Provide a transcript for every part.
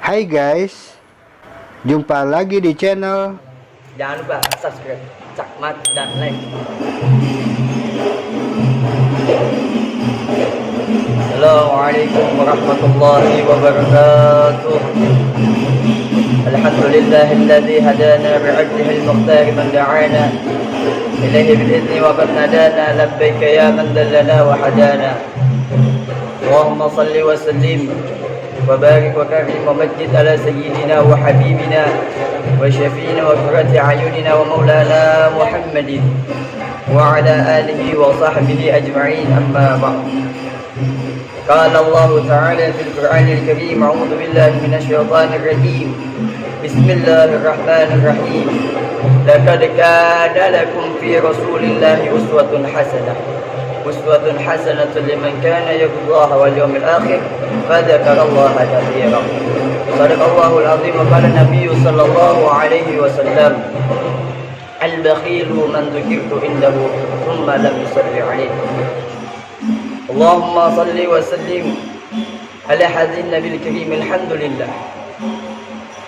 Hai guys, jumpa lagi di channel. Jangan lupa subscribe, cakmat, dan like. Assalamualaikum warahmatullahi wabarakatuh. Alhamdulillahilladzi hadana bi'adlihi al-mukhtar man da'ana ilaihi bi'izni wa qad nadana labbaika ya man dallana wa hadana. Allahumma salli wa sallim وبارك وكرم ومجد على سيدنا وحبيبنا وشفينا وقرة أعيننا ومولانا محمد وعلى آله وصحبه أجمعين أما بعد. قال الله تعالى في القرآن الكريم: أعوذ بالله من الشيطان الرجيم، بسم الله الرحمن الرحيم. لقد كان لكم في رسول الله أسوة حسنة لمن كان يرجو الله واليوم الآخر فذكر الله كثيرا. صدق الله العظيم. وقال النبي صلى الله عليه وسلم: البخيل من ذكرت عنده ثم لم يصل عليه. اللهم صل وسلم على هذا النبي الكريم. Alhamdulillah.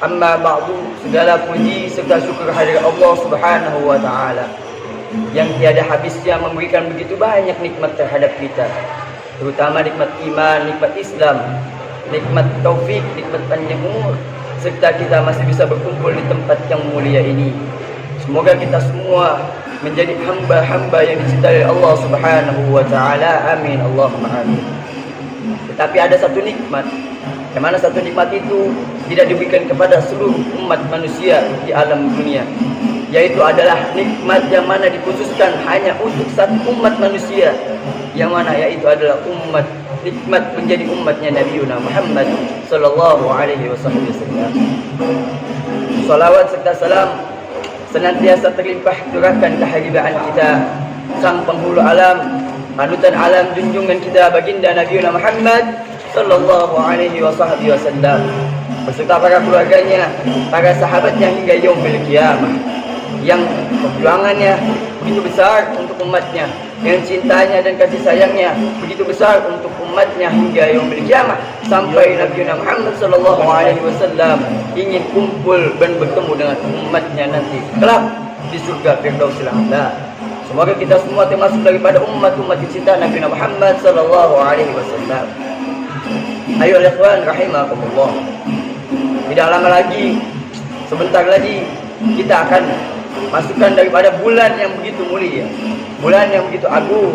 Amma ba'du, segala puji serta syukur hadirat Allah Subhanahu wa taala yang tiada habisnya memberikan begitu banyak nikmat terhadap kita, terutama nikmat iman, nikmat Islam, nikmat taufik, nikmat panjang umur, serta kita masih bisa berkumpul di tempat yang mulia ini. Semoga kita semua menjadi hamba-hamba yang dicintai Allah Subhanahu wa taala. Amin, Allahumma amin. Tetapi ada satu nikmat, yang mana satu nikmat itu tidak diberikan kepada seluruh umat manusia di alam dunia, yaitu adalah nikmat yang mana dikhususkan hanya untuk satu umat manusia, yang mana yaitu adalah nikmat menjadi umatnya Nabi Muhammad sallallahu alaihi wasallam. Salawat serta salam senantiasa terlimpah curahkan kehadiran kita sang penghulu alam, panutan alam, junjungan kita baginda Nabi Muhammad sallallahu alaihi wasallam, beserta para keluarganya, para sahabatnya hingga yaumil qiyamah, yang perjuangannya begitu besar untuk umatnya, yang cintanya dan kasih sayangnya begitu besar untuk umatnya hingga yaumil qiyamah, sampai Nabi Muhammad sallallahu alaihi wasallam ingin kumpul dan bertemu dengan umatnya nanti kelak di surga Firdausil A'la. Semoga kita semua termasuk daripada umat-umat cinta Nabi Muhammad sallallahu alaihi wasallam. Ayo ikhwan rahimakumullah. Tidak lama lagi, sebentar lagi kita akan masukkan daripada bulan yang begitu mulia, bulan yang begitu agung,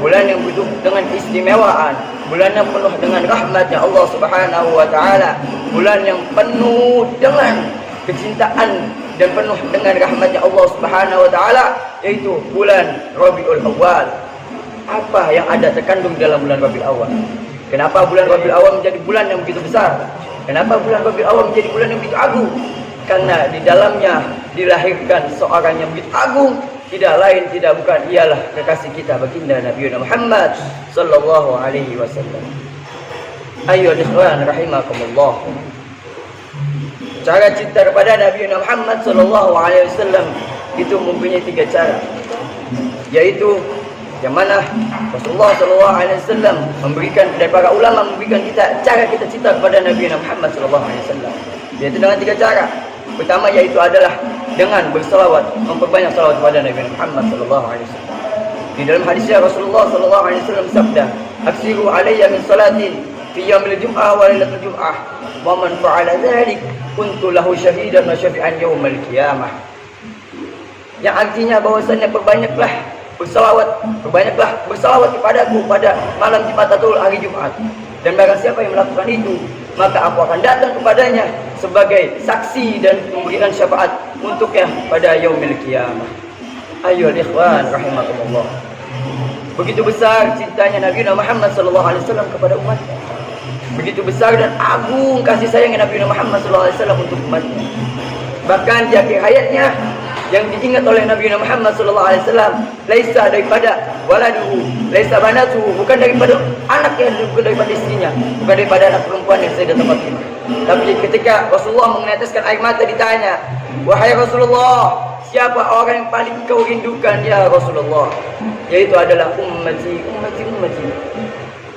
bulan yang begitu dengan istimewaan, bulan yang penuh dengan rahmatnya Allah Subhanahu wa taala, bulan yang penuh dengan kecintaan dan penuh dengan rahmatnya Allah Subhanahu wa taala, yaitu bulan Rabiul Awal. Apa yang ada terkandung dalam bulan Rabiul Awal? Kenapa bulan Rabiul Awal menjadi bulan yang begitu besar? Kenapa bulan Rabiul Awal menjadi bulan yang begitu agung? Karena di dalamnya dilahirkan seorang yang begitu agung, tidak lain tidak bukan ialah kekasih kita baginda Nabi Muhammad sallallahu alaihi wasallam. Ayo ikhwan rahimakumullah. Cara cinta kepada Nabi Muhammad sallallahu alaihi wasallam itu mempunyai 3 cara, yaitu yang mana Rasulullah sallallahu alaihi wasallam memberikan, dan para ulama memberikan kita cara kita cinta kepada Nabi Muhammad sallallahu alaihi wasallam, yaitu dengan 3 cara. Pertama yaitu adalah dengan berselawat, memperbanyak selawat kepada Nabi Muhammad sallallahu alaihi wasallam. Di dalam hadisnya Rasulullah sallallahu alaihi wasallam sabda, "Aksiru alayya min salatin fi yaumil jum'ah wa lailatul jum'ah, wa man fa'ala dzalik kuntu lahu syahidan wa syafi'an yaumil qiyamah." Yang artinya bahwasannya perbanyaklah bersalawat kepadaku pada malam Jumatatul hari Jumat, dan barang siapa yang melakukan itu, maka aku akan datang kepadanya sebagai saksi dan memberikan syafaat untuknya pada yaumil qiyamah. Ayo ikhwan rahimakumullah. Begitu besar cintanya Nabi Muhammad sallallahu alaihi wasallam kepada umatnya. Begitu besar dan agung kasih sayangnya Nabi Muhammad sallallahu alaihi wasallam untuk umatnya. Bahkan di akhir hayatnya yang diingat oleh Nabi Muhammad sallallahu alaihi wasallam, laisa daripada waladuhu, laisa banatuhu, bukan daripada anaknya, bukan daripada istrinya, bukan daripada anak perempuan yang saya tempat ini. Tapi ketika Rasulullah meneteskan air mata, ditanya, "Wahai Rasulullah, siapa orang yang paling kau rindukan ya Rasulullah?" Yaitu adalah ummati.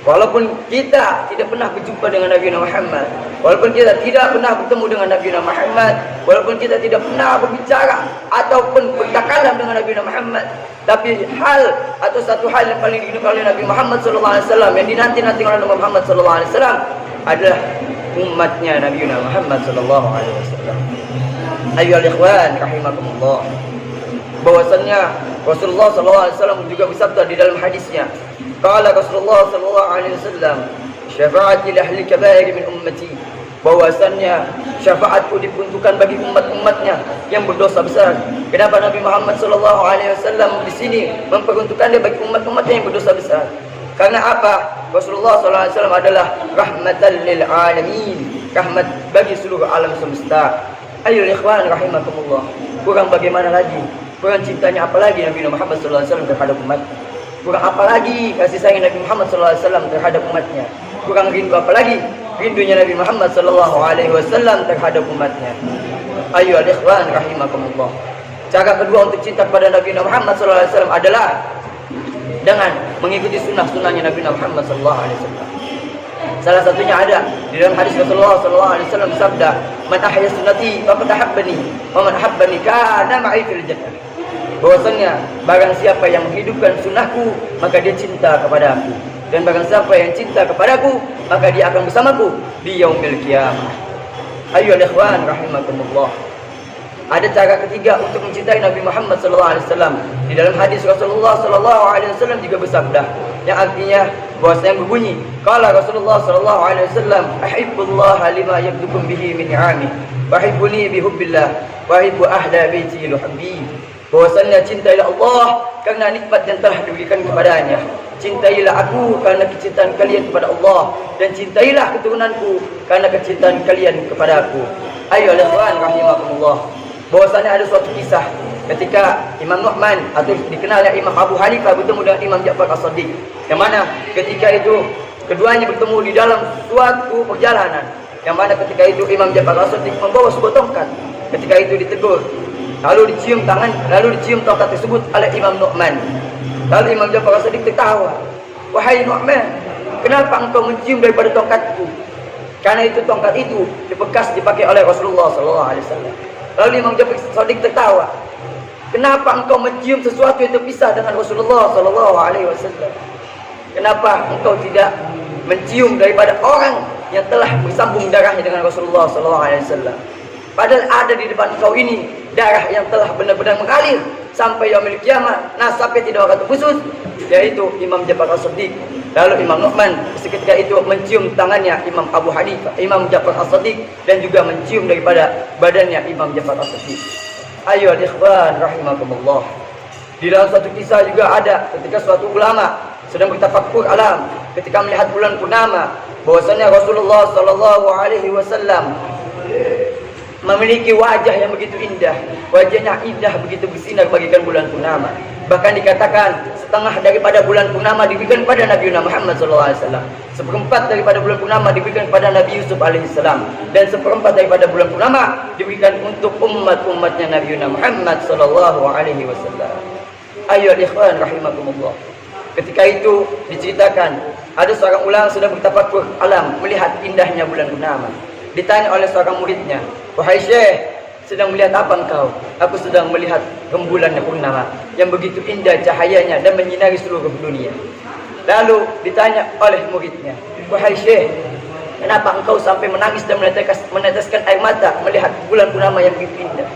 Walaupun kita tidak pernah berjumpa dengan Nabi Muhammad, walaupun kita tidak pernah bertemu dengan Nabi Muhammad, walaupun kita tidak pernah berbicara ataupun bertakalam dengan Nabi Muhammad, tapi hal atau satu hal yang paling diinginkan oleh Nabi Muhammad SAW, yang dinanti-nanti oleh Nabi Muhammad SAW adalah umatnya Nabi Muhammad SAW. Ayyuhal ikhwan rahimakumullah, bahwasannya Rasulullah SAW juga bersabda di dalam hadisnya, qala Rasulullah SAW, syafaati li ahli kabair min ummati, bahwasannya syafaatku diperuntukkan bagi umat-umatnya yang berdosa besar. Kenapa Nabi Muhammad SAW di sini memperuntukkannya bagi umat-umatnya yang berdosa besar? Karena apa? Rasulullah SAW adalah rahmatan lil alamin, rahmat bagi seluruh alam semesta. Ayo ikhwan rahimakumullah, kurang bagaimana lagi? Kurang cintanya apa lagi Nabi Muhammad SAW terhadap umat? Kurang apa lagi kasih sayang Nabi Muhammad SAW terhadap umatnya? Kurang rindu apa lagi rindunya Nabi Muhammad SAW terhadap umatnya? Ayo ikhwan rahimakumullah. Cara kedua untuk cinta kepada Nabi Muhammad SAW adalah dengan mengikuti sunnah-sunnahnya Nabi Muhammad SAW. Salah satunya ada di dalam hadis Rasulullah SAW bersabda, man ahya sunnati faqad ahabbani wa man ahabbani kana ma'i fil jannah. Bahwasanya barang siapa yang menghidupkan sunnahku maka dia cinta kepada aku, dan barang siapa yang cinta kepadaku maka dia akan bersamaku di yaumil qiyamah. Ayyuhal ikhwan rahimakumullah. Ada cara ketiga untuk mencintai Nabi Muhammad SAW. Di dalam hadis Rasulullah SAW juga bersabda, yang artinya bahwasanya berbunyi, qala Rasulullah SAW, ahibbullah lima yabdukum bihi min ni'amih, wa hibbuni bihubbillah, wa hibbu ahla baiti luhubbi. Bahwasanya cintailah Allah karena nikmat yang telah diberikan kepadanya. Cintailah aku karena kecintaan kalian kepada Allah, dan cintailah keturunanku karena kecintaan kalian kepada aku. Ayo ikhwan rahimakumullah. Bahwasanya ada suatu kisah ketika Imam Nu'man atau dikenal yang Imam Abu Hanifah bertemu dengan Imam Ja'far As-Shadiq, yang mana ketika itu keduanya bertemu di dalam suatu perjalanan, yang mana ketika itu Imam Ja'far As-Shadiq membawa sebuah tongkat. Ketika itu ditegur, lalu dicium tongkat tersebut oleh Imam Nu'man. Lalu Imam Ja'far As-Shadiq tertawa, wahai Nu'man, kenapa engkau mencium daripada tongkatku? Karena itu tongkat itu bekas dipakai oleh Rasulullah SAW. Lalu Imam Ja'far As-Shadiq tertawa, kenapa engkau mencium sesuatu yang terpisah dengan Rasulullah SAW? Kenapa engkau tidak mencium daripada orang yang telah bersambung darahnya dengan Rasulullah SAW? Padahal ada di depan engkau ini darah yang telah benar-benar mengalir sampai yaumil qiyamah, nasabnya tidak akan terputus, yaitu Imam Ja'far As-Shadiq. Lalu Imam Nu'man seketika itu mencium tangannya Imam Abu Hanifah, Imam Ja'far As-Shadiq, dan juga mencium daripada badannya Imam Ja'far As-Shadiq. Ayo ikhwan rahimakumullah. Di dalam satu kisah juga ada ketika suatu ulama sedang bertafakkur alam ketika melihat bulan purnama, bahwasanya Rasulullah SAW memiliki wajah yang begitu indah. Wajahnya indah begitu bersinar bagikan bulan purnama. Bahkan dikatakan setengah daripada bulan purnama diberikan kepada Nabi Muhammad SAW, seperempat daripada bulan purnama diberikan kepada Nabi Yusuf alaihissalam, dan seperempat daripada bulan purnama diberikan untuk umat-umatnya Nabi Muhammad SAW. Ayo ikhwan rahimakumullah. Ketika itu diceritakan ada seorang ulama sedang bertafakkur alam melihat indahnya bulan purnama. Ditanya oleh seorang muridnya, wahai Syekh, sedang melihat apa engkau? Aku sedang melihat rembulan purnama yang begitu indah cahayanya dan menyinari seluruh dunia. Lalu ditanya oleh muridnya, wahai Syekh, kenapa engkau sampai menangis dan meneteskan air mata melihat bulan purnama yang begitu indah?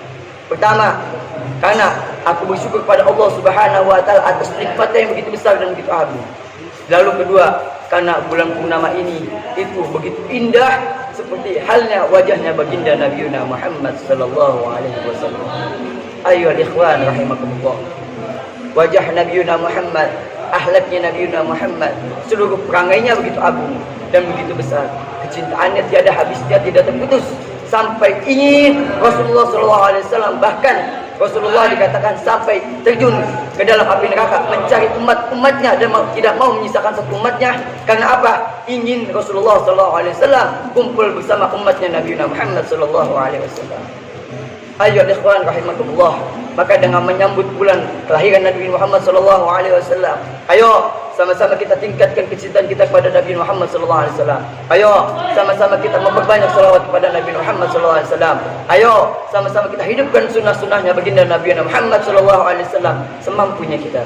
Pertama, karena aku bersyukur kepada Allah Subhanahu wa taala atas nikmatnya yang begitu besar dan begitu agung. Lalu kedua, karena bulan purnama ini itu begitu indah seperti halnya wajahnya baginda Nabi Muhammad sallallahu alaihi wasallam. Ayyuhal ikhwan rahimakumullah. Wajah Nabi Muhammad, akhlaknya Nabi Muhammad, seluruh perangainya begitu agung dan begitu besar. Kecintaannya tiada habis, tidak terputus sampai ingin Rasulullah sallallahu alaihi wasallam, bahkan Rasulullah dikatakan sampai terjun ke dalam api neraka mencari umat-umatnya dan tidak mau menyisakan satu umatnya. Karena apa? Ingin Rasulullah SAW kumpul bersama umatnya Nabi Muhammad SAW. Ayo ikhwan rahimakumullah. Maka dengan menyambut bulan kelahiran Nabi Muhammad SAW, ayo sama-sama kita tingkatkan kecintaan kita kepada Nabi Muhammad SAW. Ayo, sama-sama kita memperbanyak salawat kepada Nabi Muhammad SAW. Ayo, sama-sama kita hidupkan sunnah-sunnahnya baginda Nabi Muhammad SAW semampunya kita.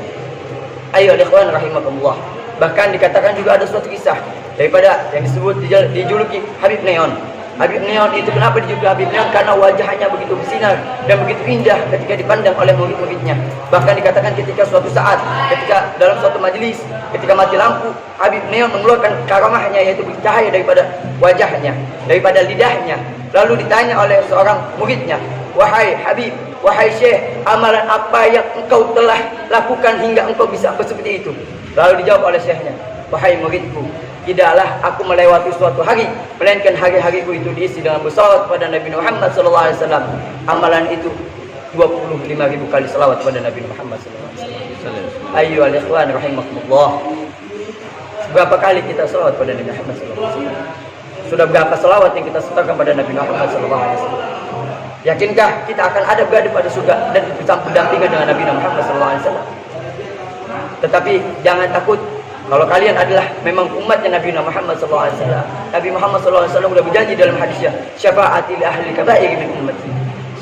Ayo, ikhwan rahimakumullah. Bahkan dikatakan juga ada suatu kisah daripada yang disebut dijuluki Habib Neon. Habib Neon itu kenapa dijuluki Habib Neon? Karena wajahnya begitu bersinar dan begitu indah ketika dipandang oleh murid-muridnya. Bahkan dikatakan ketika suatu saat, ketika dalam suatu majelis, ketika mati lampu, Habib Neon mengeluarkan karamahnya, yaitu bercahaya daripada wajahnya, daripada lidahnya. Lalu ditanya oleh seorang muridnya, "Wahai Habib, wahai Syekh, amalan apa yang engkau telah lakukan hingga engkau bisa seperti itu?" Lalu dijawab oleh syekhnya, "Wahai muridku, tidaklah aku melewati suatu hari melainkan hari-hariku itu diisi dengan bersalawat kepada Nabi Muhammad SAW. Amalan itu 25.000 kali salawat kepada Nabi Muhammad SAW. Ayyuhal ikhwan rahimakumullah. Berapa kali kita salawat pada Nabi Muhammad SAW? Sudah berapa salawat yang kita setorkan pada Nabi Muhammad SAW? Yakinkah kita akan ada berada pada surga dan berdampingan dengan Nabi Muhammad SAW? Tetapi jangan takut. Kalau kalian adalah memang umatnya Nabi Muhammad SAW, Nabi Muhammad SAW sudah berjanji dalam hadisnya, "Syafaati li ahli kabair min ummati."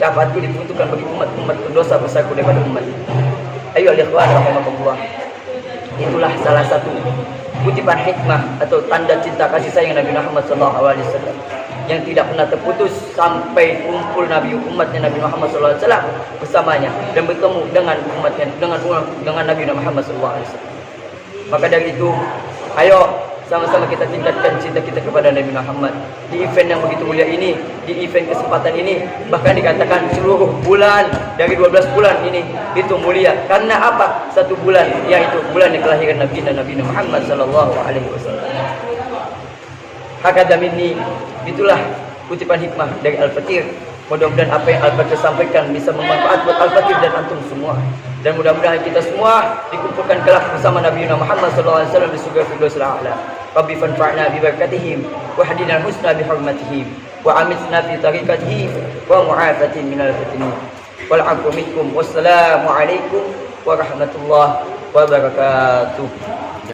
Syafaatku diperuntukkan bagi umat-umat berdosa besarku daripada umat. Ayo ikhwan rahimakumullah. Itulah salah satu kutipan hikmah atau tanda cinta kasih sayang Nabi Muhammad SAW yang tidak pernah terputus sampai kumpul Nabi umatnya Nabi Muhammad SAW bersamanya dan bertemu dengan umatnya dengan Nabi Muhammad SAW. Maka dari itu, ayo sama-sama kita tingkatkan cinta kita kepada Nabi Muhammad. Di event yang begitu mulia ini, di event kesempatan ini, bahkan dikatakan seluruh bulan dari 12 bulan ini itu mulia. Karena apa? Satu bulan, yaitu bulan yang kelahiran Nabi dan Nabi Muhammad SAW. Hakadha minni, itulah kutipan hikmah dari Al-Fatir. Mudah-mudahan apa yang Al-Fatir sampaikan bisa bermanfaat buat Al-Fatir dan antum semua. Dan mudah-mudahan kita semua dikumpulkan kelak bersama Nabi Muhammad SAW di surga Firdaus al-A'la. Rabbi fanfa'na bi barakatihim wa hadina husna bi hurmatihim wa amitna fi tariqatihim wa mu'afatin minal fitnin. Wal 'afwu minkum. Wassalamu alaikum warahmatullahi wabarakatuh.